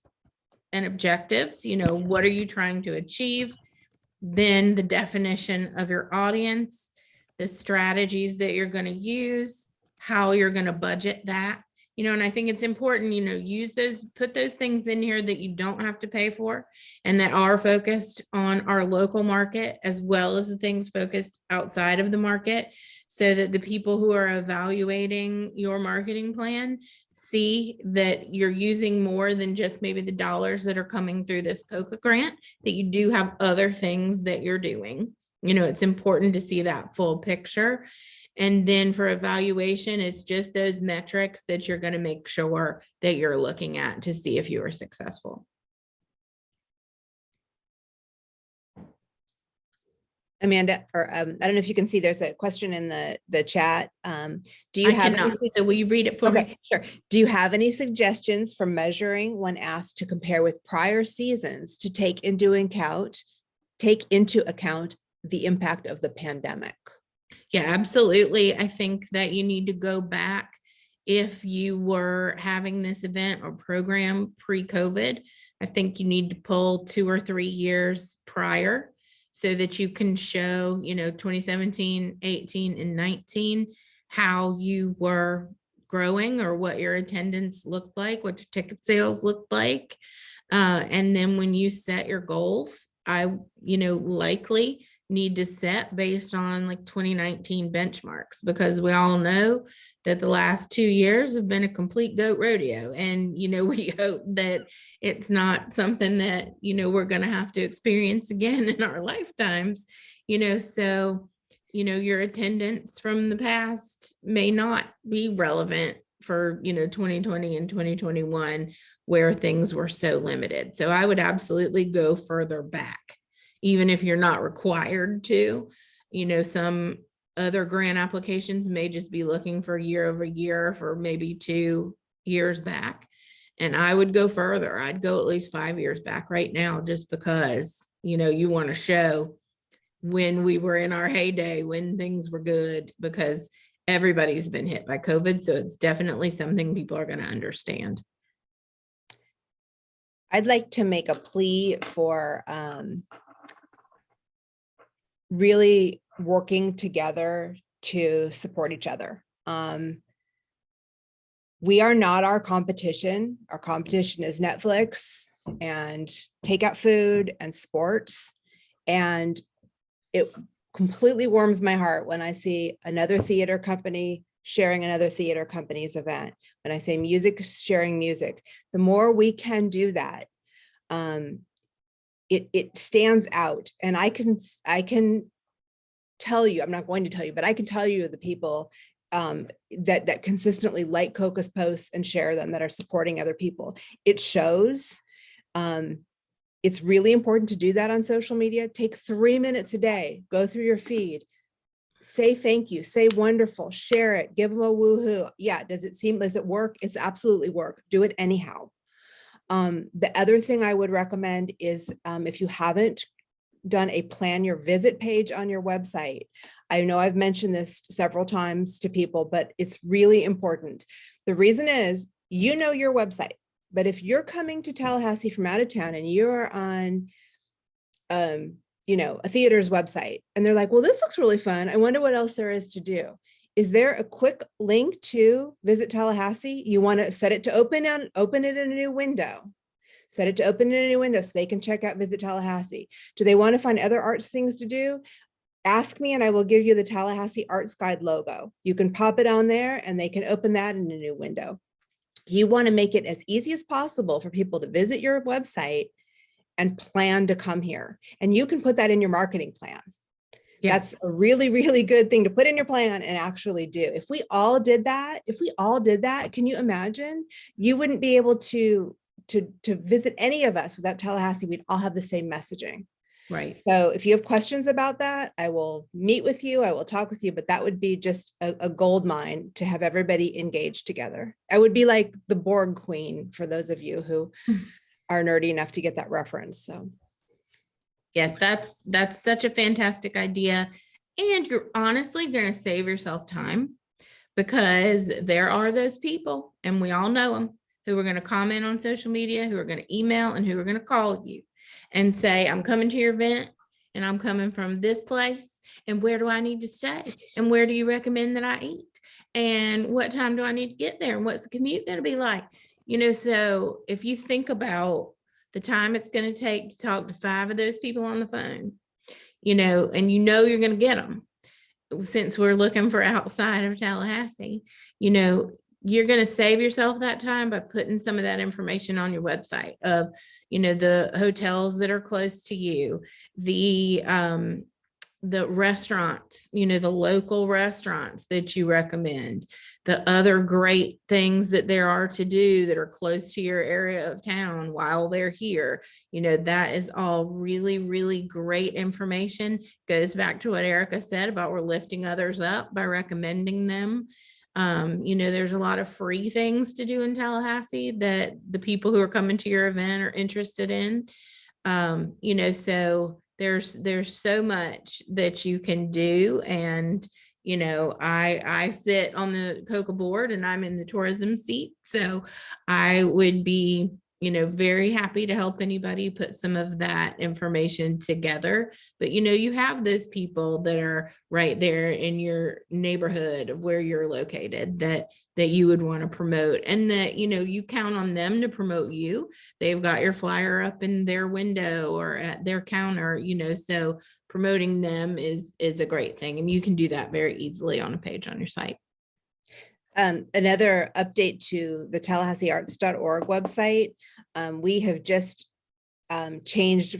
Speaker 3: and objectives. What are you trying to achieve? Then the definition of your audience, the strategies that you're going to use, how you're going to budget that, and I think it's important, use those, put those things in here that you don't have to pay for and that are focused on our local market, as well as the things focused outside of the market, so that the people who are evaluating your marketing plan see that you're using more than just maybe the dollars that are coming through this COCA grant, that you do have other things that you're doing. It's important to see that full picture. And then for evaluation, it's just those metrics that you're going to make sure that you're looking at to see if you are successful.
Speaker 1: Amanda, or I don't know if you can see, there's a question in the chat. Do you have any,
Speaker 3: so will you read it for me?
Speaker 1: Sure. Do you have any suggestions for measuring when asked to compare with prior seasons to take into account the impact of the pandemic?
Speaker 3: Yeah, absolutely. I think that you need to go back if you were having this event or program pre-COVID. I think you need to pull 2 or 3 years prior so that you can show, 2017, 18, and 19, how you were growing or what your attendance looked like, what your ticket sales looked like. And then when you set your goals, I, likely need to set based on like 2019 benchmarks, because we all know that the last 2 years have been a complete goat rodeo. And, we hope that it's not something that, we're going to have to experience again in our lifetimes, so, your attendance from the past may not be relevant for, 2020 and 2021, where things were so limited. So I would absolutely go further back, even if you're not required to. Some other grant applications may just be looking for year over year for maybe 2 years back. And I would go further. I'd go at least 5 years back right now, just because, you want to show when we were in our heyday, when things were good, because everybody's been hit by COVID. So it's definitely something people are going to understand.
Speaker 1: I'd like to make a plea for really working together to support each other. We are not our competition. Our competition is Netflix and takeout food and sports. And it completely warms my heart when I see another theater company sharing another theater company's event. When I say music, sharing music, the more we can do that, it stands out. And I can tell you, I'm not going to tell you, but I can tell you the people that consistently like COCA's posts and share them, that are supporting other people. It shows. It's really important to do that on social media. Take 3 minutes a day, go through your feed, say thank you, say wonderful, share it, give them a woohoo. Yeah, does it work? It's absolutely work. Do it anyhow. The other thing I would recommend is if you haven't done a plan your visit page on your website. I know I've mentioned this several times to people, but it's really important. The reason is, your website, but if you're coming to Tallahassee from out of town and you're on, a theater's website, and they're like, well, this looks really fun. I wonder what else there is to do. Is there a quick link to Visit Tallahassee? You want to set it to open it in a new window. Set it to open in a new window so they can check out Visit Tallahassee. Do they want to find other arts things to do? Ask me and I will give you the Tallahassee Arts Guide logo. You can pop it on there and they can open that in a new window. You want to make it as easy as possible for people to visit your website and plan to come here. And you can put that in your marketing plan. Yeah. That's a really, really good thing to put in your plan and actually do. If we all did that, can you imagine? You wouldn't be able to visit any of us without Tallahassee. We'd all have the same messaging.
Speaker 3: Right.
Speaker 1: So if you have questions about that, I will meet with you. I will talk with you, but that would be just a gold mine to have everybody engaged together. I would be like the Borg queen for those of you who are nerdy enough to get that reference. So
Speaker 3: yes, that's such a fantastic idea. And you're honestly going to save yourself time, because there are those people, and we all know them, who are going to comment on social media, who are going to email, and who are going to call you and say, I'm coming to your event and I'm coming from this place, and where do I need to stay? And where do you recommend that I eat? And what time do I need to get there? And what's the commute going to be like? So if you think about the time it's going to take to talk to 5 of those people on the phone, and you're going to get them, since we're looking for outside of Tallahassee, you're going to save yourself that time by putting some of that information on your website of, the hotels that are close to you, the restaurants, the local restaurants that you recommend, the other great things that there are to do that are close to your area of town while they're here. That is all really, really great information. Goes back to what Erica said about we're lifting others up by recommending them. There's a lot of free things to do in Tallahassee that the people who are coming to your event are interested in. So there's so much that you can do. And, you know, I sit on the COCA board and I'm in the tourism seat. So I would be, you know, very happy to help anybody put some of that information together. But, you know, you have those people that are right there in your neighborhood of where you're located that you would want to promote, and that, you know, you count on them to promote you. They've got your flyer up in their window or at their counter, you know, so promoting them is a great thing. And you can do that very easily on a page on your site.
Speaker 1: Another update to the TallahasseeArts.org website. We have just changed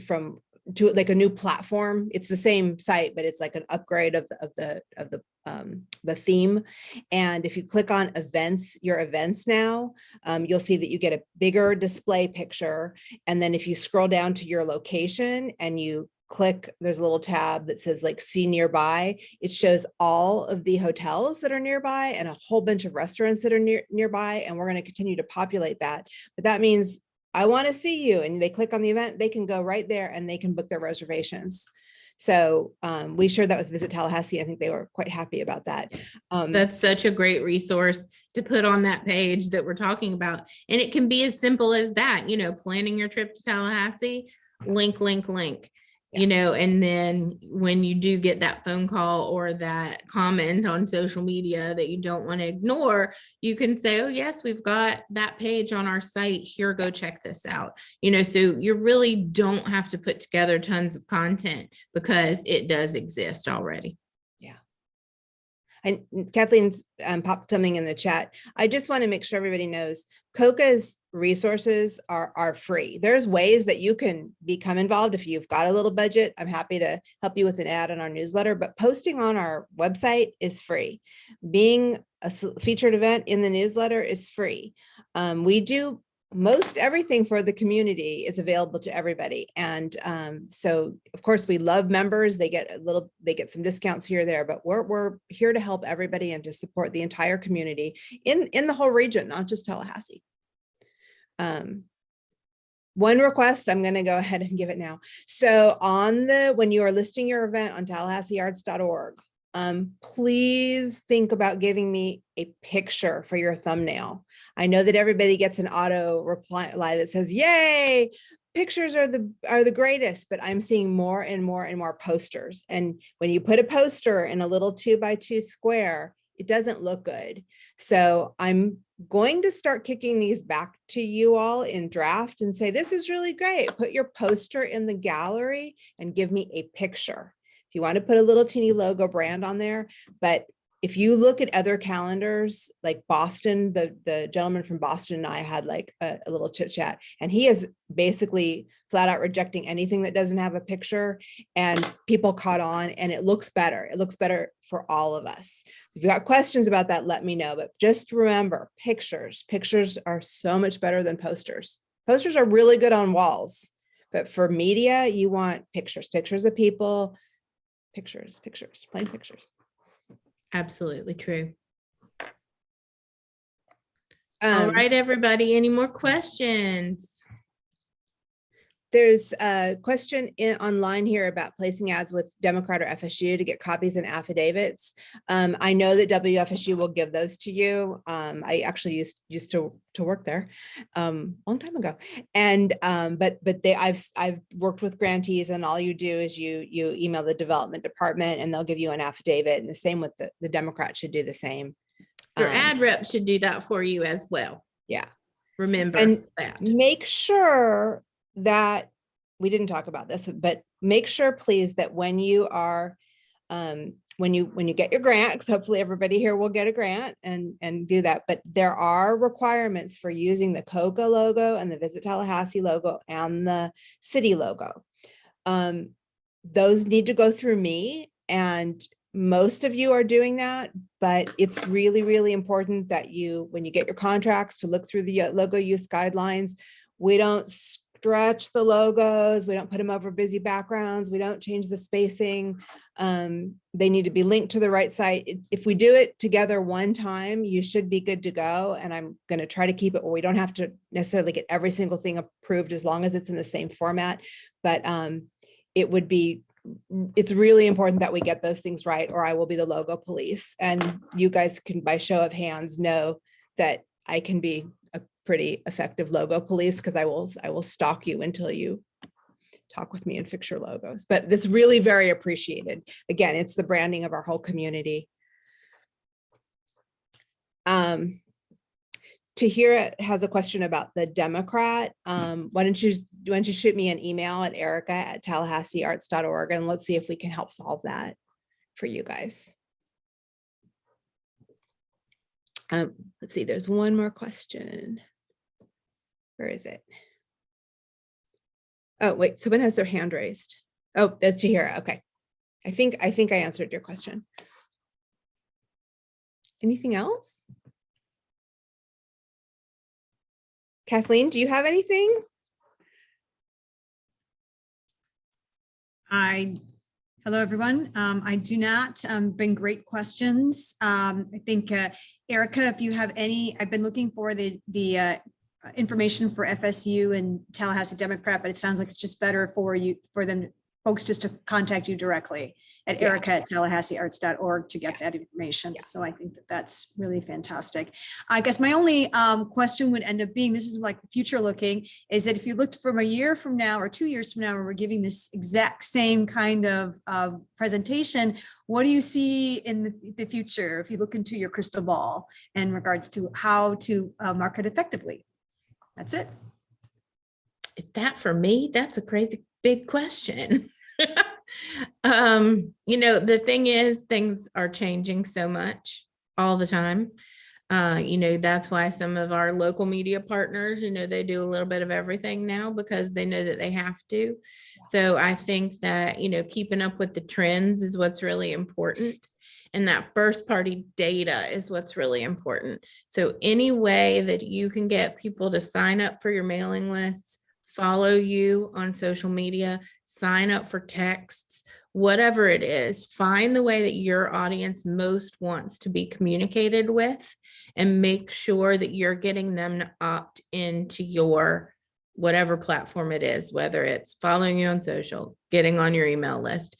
Speaker 1: to like a new platform. It's the same site, but it's like an upgrade of the theme. And if you click on events, your events now, you'll see that you get a bigger display picture. And then if you scroll down to your location and you click, there's a little tab that says like see nearby. It shows all of the hotels that are nearby and a whole bunch of restaurants that are nearby. And we're going to continue to populate that. But that means I want to see you, and they click on the event, they can go right there and they can book their reservations. So we shared that with Visit Tallahassee. I think they were quite happy about that.
Speaker 3: That's such a great resource to put on that page that we're talking about. And it can be as simple as that, you know, planning your trip to Tallahassee, link, link, link. You know, and then when you do get that phone call or that comment on social media that you don't want to ignore, you can say, oh, yes, we've got that page on our site here. Go check this out. You know, so you really don't have to put together tons of content because it does exist already.
Speaker 1: Yeah. And Kathleen's popped something in the chat. I just want to make sure everybody knows COCA's resources are free. There's ways that you can become involved if you've got a little budget. I'm happy to help you with an ad on our newsletter, but posting on our website is free. Being a featured event in the newsletter is free. We do most everything for the community is available to everybody. And so of course we love members. They get some discounts here or there, but we're here to help everybody and to support the entire community in the whole region, not just Tallahassee. One request, I'm going to go ahead and give it now. So when you are listing your event on TallahasseeArts.org, please think about giving me a picture for your thumbnail. I know that everybody gets an auto reply that says, yay, pictures are the greatest, but I'm seeing more and more and more posters. And when you put a poster in a little 2x2 square, it doesn't look good. So I'm going to start kicking these back to you all in draft and say, this is really great. Put your poster in the gallery and give me a picture. If you want to put a little teeny logo brand on there, but if you look at other calendars, like Boston, the gentleman from Boston and I had like a little chit chat, and he is basically flat out rejecting anything that doesn't have a picture, and people caught on, and it looks better. It looks better for all of us. If you've got questions about that, let me know. But just remember, pictures are so much better than posters. Posters are really good on walls, but for media, you want pictures of people, pictures, plain pictures.
Speaker 3: Absolutely true. All right, everybody, any more questions?
Speaker 1: There's a question online here about placing ads with Democrat or FSU to get copies and affidavits. I know that WFSU will give those to you. I actually used to work there long time ago, and but I've worked with grantees, and all you do is you email the development department, and they'll give you an affidavit. And the same with the Democrat should do the same.
Speaker 3: Your ad rep should do that for you as well.
Speaker 1: Yeah,
Speaker 3: remember
Speaker 1: and
Speaker 3: that.
Speaker 1: Make sure that we didn't talk about this, but make sure, please, that when you are when you get your grant, because hopefully everybody here will get a grant and do that, but there are requirements for using the COCA logo and the Visit Tallahassee logo and the city logo. Those need to go through me, and most of you are doing that, but it's really, really important that when you get your contracts, to look through the logo use guidelines. We don't stretch the logos. We don't put them over busy backgrounds. We don't change the spacing. They need to be linked to the right site. If we do it together one time, you should be good to go. And I'm going to try to keep it where we don't have to necessarily get every single thing approved as long as it's in the same format. But it's really important that we get those things right, or I will be the logo police. And you guys can, by show of hands, know that I can be a pretty effective logo police, because I will stalk you until you talk with me and fix your logos. But it's really very appreciated. Again, it's the branding of our whole community. Tahira has a question about the Democrat. Why don't you shoot me an email at erica@tallahasseearts.org, and let's see if we can help solve that for you guys. Let's see, there's one more question. Where is it? Oh, wait, someone has their hand raised. Oh, that's Tahira. Okay. I think I answered your question. Anything else? Kathleen, do you have anything?
Speaker 2: Hello, everyone. I do not. Been great questions. I think, Erica, if you have any, I've been looking for the information for FSU and Tallahassee Democrat, but it sounds like it's just better for them folks just to contact you directly at erica@tallahasseearts.org to get that information.
Speaker 1: Yeah.
Speaker 2: So I think that's really fantastic. I guess my only question would end up being, this is like future looking, is that if you looked from a year from now or 2 years from now, where we're giving this exact same kind of presentation, what do you see in the future if you look into your crystal ball in regards to how to market effectively? That's it.
Speaker 3: Is that for me? That's a crazy big question. The thing is, things are changing so much all the time. That's why some of our local media partners, they do a little bit of everything now, because they know that they have to. So I think that, keeping up with the trends is what's really important. And that first party data is what's really important. So any way that you can get people to sign up for your mailing lists, follow you on social media, sign up for texts, whatever it is, find the way that your audience most wants to be communicated with, and make sure that you're getting them to opt into your whatever platform it is, whether it's following you on social, getting on your email list.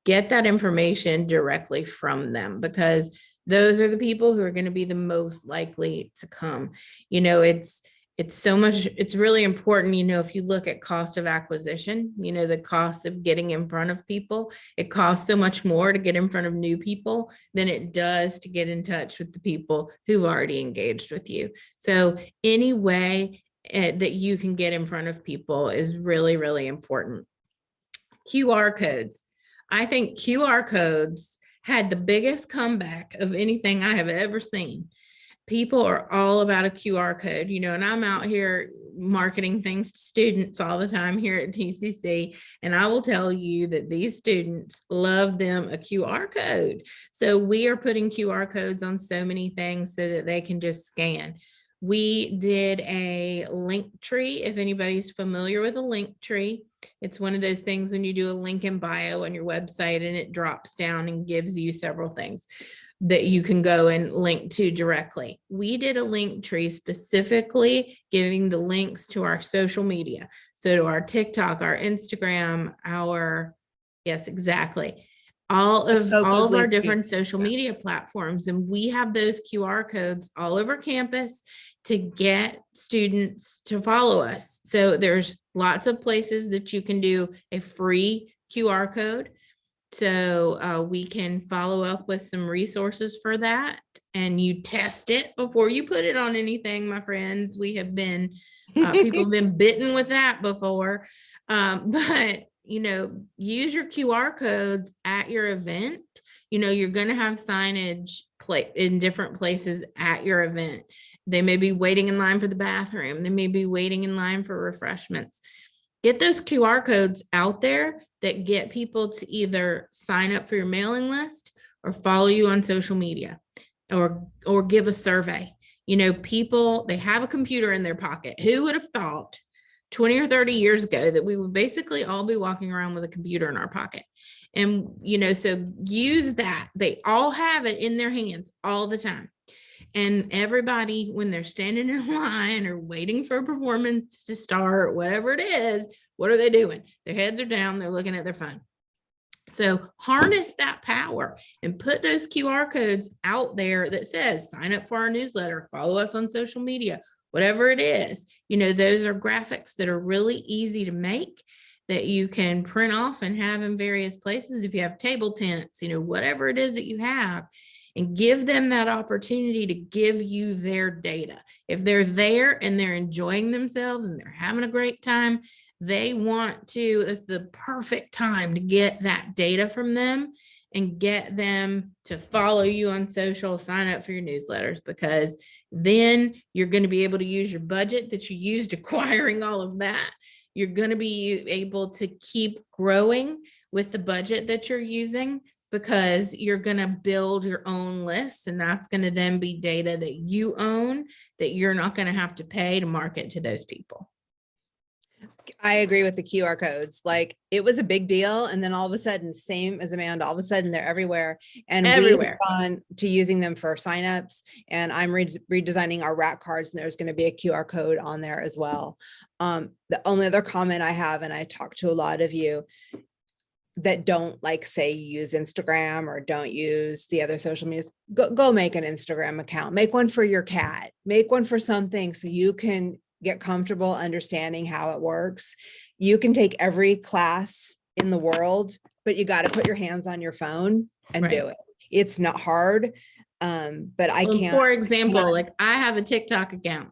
Speaker 3: Get that information directly from them, because those are the people who are going to be the most likely to come. It's so much, it's really important, if you look at cost of acquisition, the cost of getting in front of people, it costs so much more to get in front of new people than it does to get in touch with the people who've already engaged with you. So any way that you can get in front of people is really, really important. QR codes. I think QR codes had the biggest comeback of anything I have ever seen. People are all about a QR code, and I'm out here marketing things to students all the time here at TCC. And I will tell you that these students love them a QR code. So we are putting QR codes on so many things so that they can just scan. We did a link tree. If anybody's familiar with a link tree, it's one of those things when you do a link in bio on your website and it drops down and gives you several things that you can go and link to directly. We did a link tree specifically giving the links to our social media. So to our TikTok, our Instagram, yes, exactly. All of our different social media platforms. And we have those QR codes all over campus to get students to follow us. So there's lots of places that you can do a free QR code. So we can follow up with some resources for that, and you test it before you put it on anything, my friends. We have been, people have been bitten with that before, but use your QR codes at your event. You're going to have signage in different places at your event. They may be waiting in line for the bathroom. They may be waiting in line for refreshments. Get those QR codes out there that get people to either sign up for your mailing list or follow you on social media or give a survey. People, they have a computer in their pocket. Who would have thought 20 or 30 years ago that we would basically all be walking around with a computer in our pocket? And, so use that. They all have it in their hands all the time. And everybody, when they're standing in line or waiting for a performance to start, whatever it is, what are they doing? Their heads are down, they're looking at their phone. So harness that power and put those QR codes out there that says, sign up for our newsletter, follow us on social media, whatever it is. You know, those are graphics that are really easy to make, that you can print off and have in various places. If you have table tents, you know, whatever it is that you have, and give them that opportunity to give you their data. If they're there and they're enjoying themselves and they're having a great time, they want to, it's the perfect time to get that data from them and get them to follow you on social, sign up for your newsletters, because then you're going to be able to use your budget that you used acquiring all of that. You're going to be able to keep growing with the budget that you're using, because you're going to build your own lists, and that's going to then be data that you own, that you're not going to have to pay to market to those people.
Speaker 1: I agree with the QR codes. Like, it was a big deal. And then all of a sudden, same as Amanda, all of a sudden they're everywhere. And we've gone to using them for signups, and I'm redesigning our rack cards, and there's going to be a QR code on there as well. The only other comment I have, and I talk to a lot of you that don't, like, say, use Instagram or don't use the other social medias, go make an Instagram account, make one for your cat, make one for something, so you can get comfortable understanding how it works. You can take every class in the world, but you got to put your hands on your phone and do it. It's not hard. But I can't.
Speaker 3: For example, like, I have a TikTok account.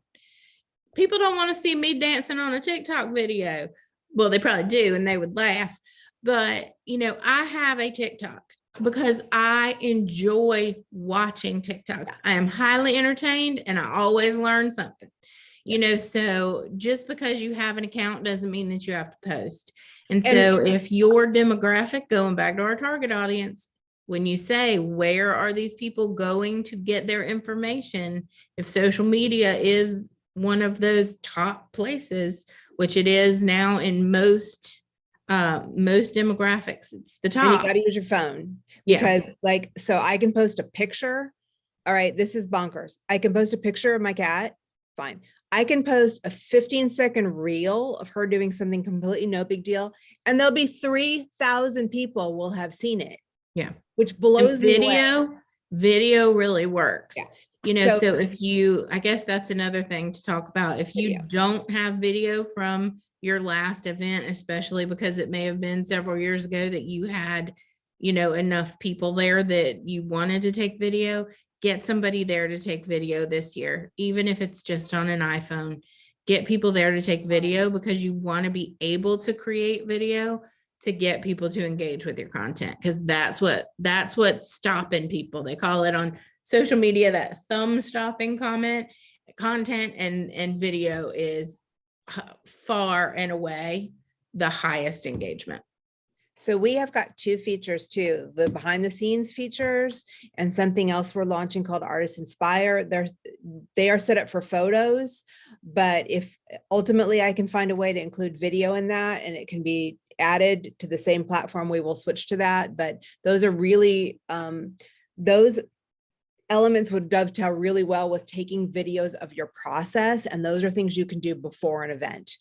Speaker 3: People don't want to see me dancing on a TikTok video. Well, they probably do, and they would laugh. But, you know, I have a TikTok because I enjoy watching TikToks. I am highly entertained, and I always learn something, you know, so just because you have an account doesn't mean that you have to post. And so if your demographic, going back to our target audience, when you say, where are these people going to get their information? If social media is one of those top places, which it is now in most demographics, it's the top.
Speaker 1: And you got to use your phone, because like, so I can post a picture. All right, this is bonkers. I can post a picture of my cat. Fine. I can post a 15-second reel of her doing something completely no big deal, and there'll be 3,000 people will have seen it.
Speaker 3: Yeah.
Speaker 1: Which blows me away.
Speaker 3: Video really works.
Speaker 1: Yeah.
Speaker 3: You know, so if you, I guess that's another thing to talk about. If you don't have video from your last event, especially because it may have been several years ago that you had, you know, enough people there that you wanted to take video, get somebody there to take video this year, even if it's just on an iPhone. Get people there to take video, because you want to be able to create video to get people to engage with your content, because that's what's stopping people. They call it on social media that thumb stopping content, and video is far and away the highest engagement.
Speaker 1: So we have got two features too, the behind the scenes features and something else we're launching called Artist Inspire. They are set up for photos, but if ultimately I can find a way to include video in that and it can be added to the same platform, we will switch to that. But those are really, those elements would dovetail really well with taking videos of your process. And those are things you can do before an event,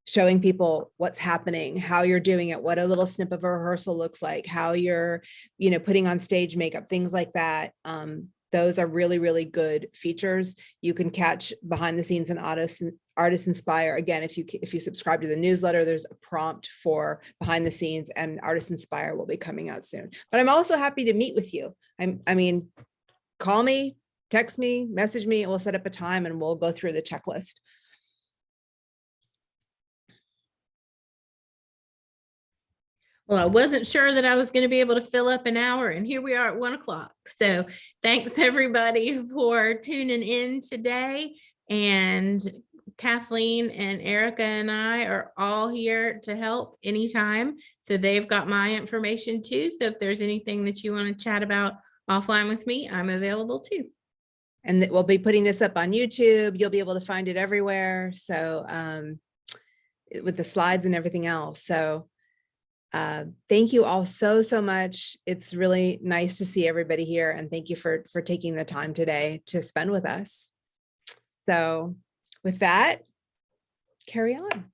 Speaker 1: showing people what's happening, how you're doing it, what a little snip of a rehearsal looks like, how you're, you know, putting on stage makeup, things like that. Those are really, really good features. You can catch behind the scenes and Artist Inspire. Again, if you subscribe to the newsletter, there's a prompt for behind the scenes, and Artist Inspire will be coming out soon. But I'm also happy to meet with you. I mean, call me, text me, message me, and we'll set up a time and we'll go through the checklist.
Speaker 3: Well, I wasn't sure that I was going to be able to fill up an hour, and here we are at 1 o'clock. So thanks everybody for tuning in today. And Kathleen and Erica and I are all here to help anytime. So they've got my information too. So if there's anything that you want to chat about offline with me, I'm available too.
Speaker 1: And we'll be putting this up on YouTube. You'll be able to find it everywhere. So with the slides and everything else. So Thank you all so much. It's really nice to see everybody here, and thank you for taking the time today to spend with us. So with that, carry on.